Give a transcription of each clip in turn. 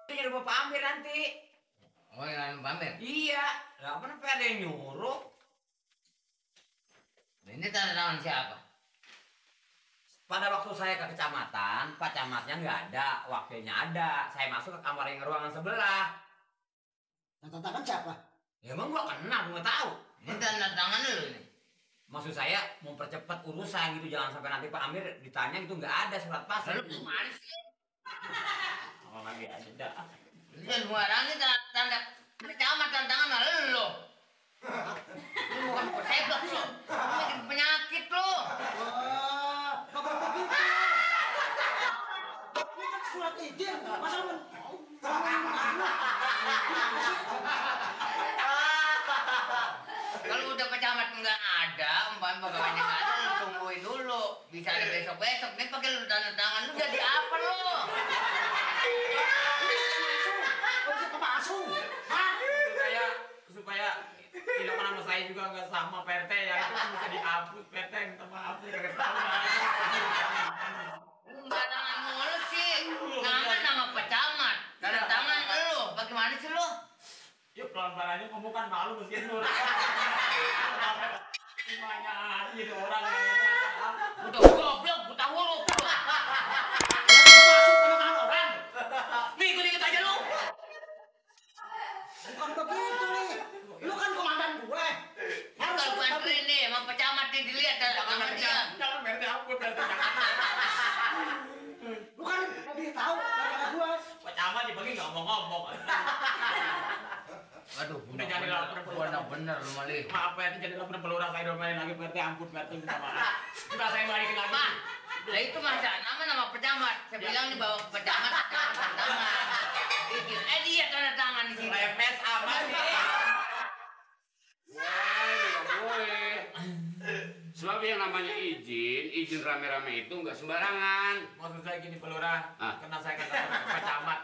Jadi Bapak Amir nanti. Oh, yang Pak Amir? Iya. Lah kenapa ada yang nyuruh? Ini tanda tangan siapa? Pada waktu saya ke kecamatan, Pak Camatnya nggak ada, wakilnya ada. Saya masuk ke kamar yang ruangan sebelah. Tanda tangan siapa? Ya emang gua kenal, gua tahu. Ini tanda tangan lu ini. Maksud saya mempercepat urusan gitu, jangan sampai nanti Pak Amir ditanya gitu nggak ada surat pas. Lalu gimana sih? Oh lagi ada. Ini kan sembarang ini tanda camat tanda tangan malah lu. Ini bukan persebak lu. Ini bikin penyakit lu. Wah, kabar begitu. Ini kan surat izin, masa lu Kalau udah pecamat nggak ada, umpamanya pegawainya nggak ada, lu tungguin dulu. Bisa ada besok-besok. Ini pakai lu tanda tangan lu jadi apa lu? Supaya tidak nama saya juga nggak sama PRT ya, itu kan bisa dihapus PRT, minta maaf saya kagak tahu. Enggak tangan mulu sih. Tangan nama pecamat. Tanda tangan lu. Bagaimana sih lu? Yuk pelan-pelan aja, kamu kan malu mesin lu. Gimana jadi orang yang Udah goblok, buta huruf. masuk pada tangan orang? nih ikut aja lu. Bukan begitu nih. Lu kan komandan gue. Harus Kalau bantuin nih, sama pecamat nih dilihat tanda tangan dia. Jangan PRT aku, PRT jangan. lu kan lebih tahu daripada gue. Pak Camat dibagi nggak ngomong-ngomong. Waduh, Udah jadi lapor bener lu malih. Maaf PRT, jadi lapor pelurah saya domain lagi PRT, ampun PRT, minta maaf. Udah saya balikin lagi. Pak, lah itu masa nama pecamat. Saya bilang nih bawa pecamat tanda tangan. Dia tanda tangan di sini. Lemes apa sih? Nggak boleh. Sebab yang namanya izin rame-rame itu nggak sembarangan. Maksud saya gini pelurah, karena saya kata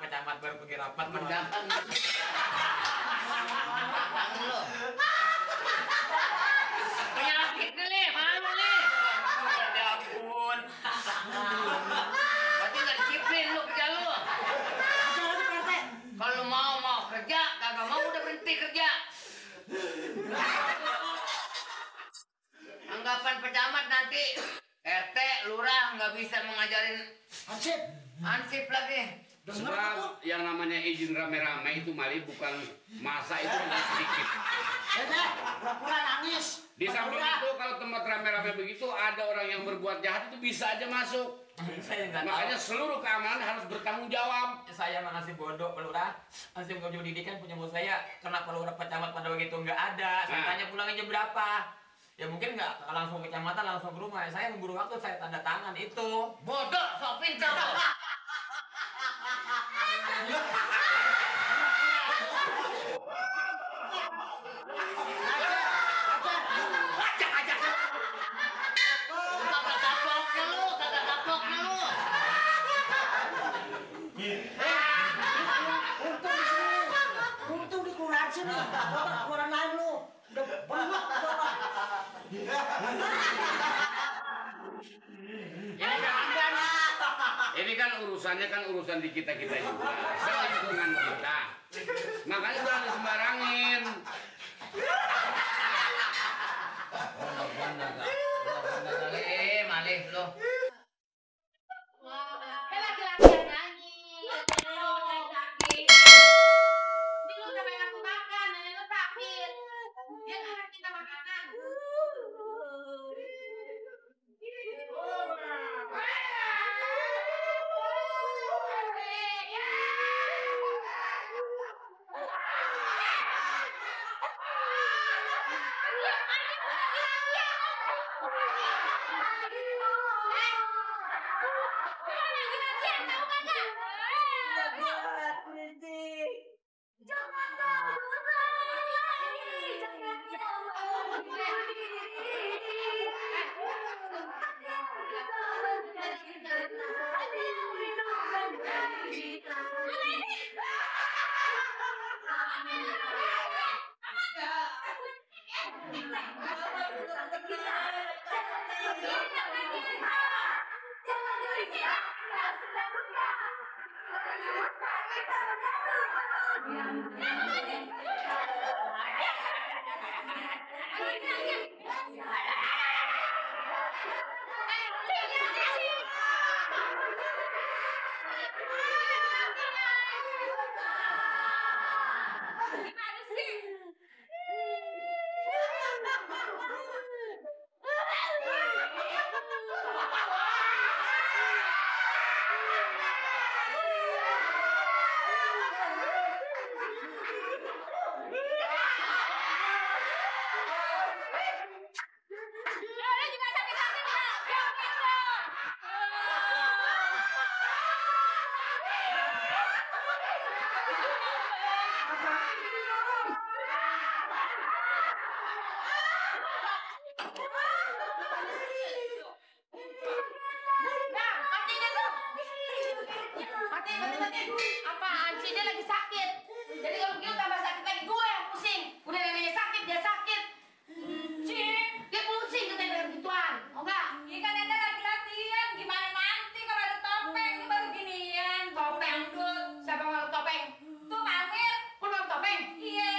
Pak Camat baru pergi rapat. Mendatang. Tangan lu. Penyakit nih, malu nih. Ya ampun. Berarti nggak disiplin lu kerja lu. Ada lagi PRT. Kalau mau kerja, kagak mau udah berhenti kerja. Anggapan pecamat nanti RT, lurah nggak bisa mengajarin Hansip. ansip lagi. Dengar apa tuh? Sebab yang namanya izin rame-rame itu malah bukan masa itu nggak sedikit. Ya deh, pura-pura nangis. Di samping Pura-pura. itu kalau tempat rame-rame begitu ada orang yang berbuat jahat itu bisa aja masuk. Saya nggak tahu. Makanya seluruh keamanan harus bertanggung jawab. Saya masih bodoh pelurah. Masih nggak pendidikan punya bos saya. Kenapa pelurah Pak Camat pada begitu nggak ada? Saya tanya pulangnya jam berapa? Ya mungkin nggak langsung ke kecamatan, langsung ke rumah. Saya nunggu waktu, saya tanda tangan itu. Bodoh, sok pintar lu. Kagak kapoknya lu. Untung di sini. Untung di kelurahan sini. Kelurahan lain lu. Udah banget orang. Ini kan urusannya kan urusan di kita-kita juga. Lingkungan kita. Makanya jangan disembarangin. Bener-bener kali malih lu. Laki-laki yang nyanyi, laki-laki. Ini lu udah pengen aku makan, nanya lu traktir. Dia nggak kita makanan. Jangan Apaan sih, dia lagi sakit. Jadi kalau begitu tambah sakit lagi, gue yang pusing. Udah neneknya sakit, dia sakit. Dia pusing katanya dengan gituan. Oh enggak? Iya kan Enda lagi latihan. Gimana nanti kalau ada topeng? Ini baru ginian. Topeng? Siapa mau topeng? Tuh Pak Amir. Kau mau topeng? Iya.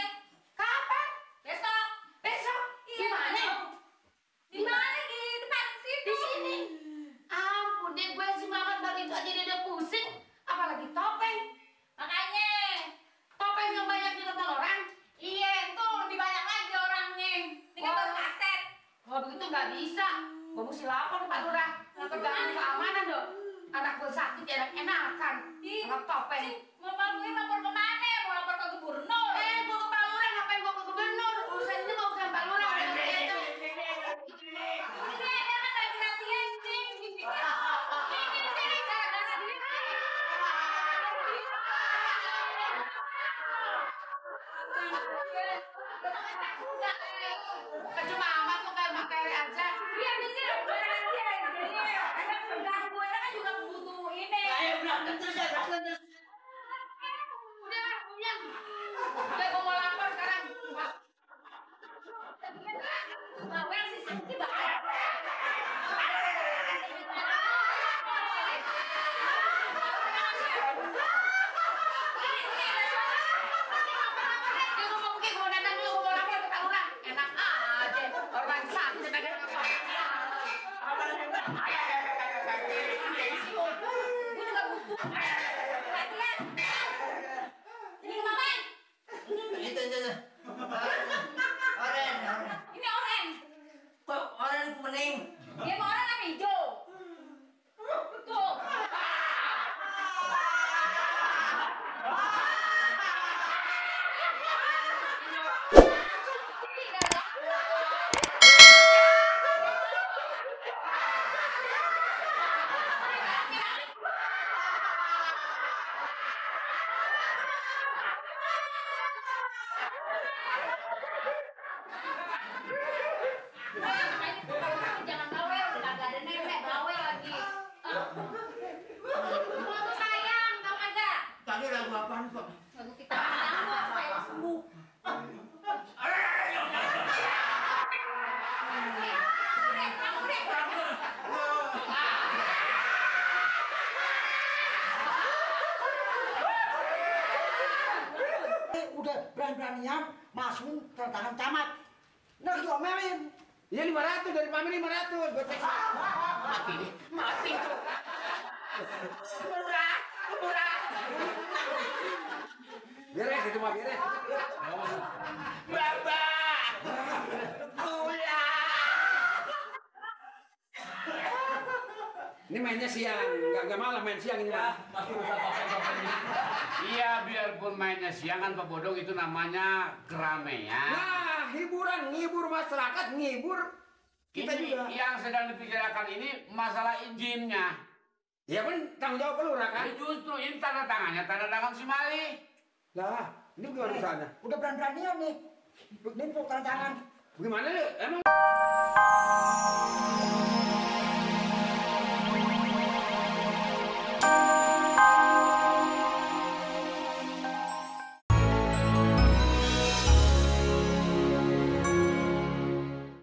Kapan? Besok. Besok? Iya. Di mana? Di depan situ. Di sini. Ampun deh, gue si Mamat baru itu aja dia udah pusing. Apalagi topeng. Makanya topeng yang banyak di nonton orang. Iya, itu lebih banyak lagi orangnya. Ini kan baru kaset. Oh begitu nggak bisa. Gue mesti lapor ke Pak Lurah. Terganggu keamanan dong. Anak gue sakit ya enak-enakan. Anak topeng. Mau Pak Lurah lapor ke mana? Mau lapor ke gubernur? Gue ke Pak Lurah. Ngapain gue ke gubernur? Urusan ini mau urusan Pak Lurah. Udah kan lagi latihan, Cing. Ini sini gara-gara dia. Cuma amat tuh kayak materi aja. Iya di sini perhatian. Ada pengganggu kan juga butuh ini. Ayo berantem terus ya, berantem terus. Udah, punya. Udah gue mau lapor sekarang. Bawel sih sedih banget. Dia ngomong kayak mau datang dulu, mau lapor ke Pak Lurah. Enak aja, orang sakit aja. Gue juga butuh perhatian. Ini kemana? Itu. Oren. Ini oren. Kok oren kuning? Dia mau orang apa hijau? Tuh. Jangan bawel, udah kagak ada nenek bawel lagi. Foto sayang, tau kagak? Tadi lagu apaan kok? Lagu kita menang supaya sembuh. Udah berani-beranian masukin ke tangan camat. Nah diomelin. Iya 500 dari Pak Amir 500. Gue cek. Mati tuh. Murah. Beres itu mah beres. Bapak. Gula. Ini mainnya siang, nggak malam main siang ini mah. Masih usah topeng-topeng ini. Iya, biarpun mainnya siang kan Pak Bodong itu namanya keramaian. Nah, hiburan, ngibur masyarakat, ngibur kita Ini juga. yang sedang dibicarakan ini masalah izinnya. Ya kan tanggung jawab pelurah kan? Ya justru ini tanda tangan si Mali. Lah, ini gimana sana? Udah berani-beranian nih. Ini tanda tangan. Gimana lu? Emang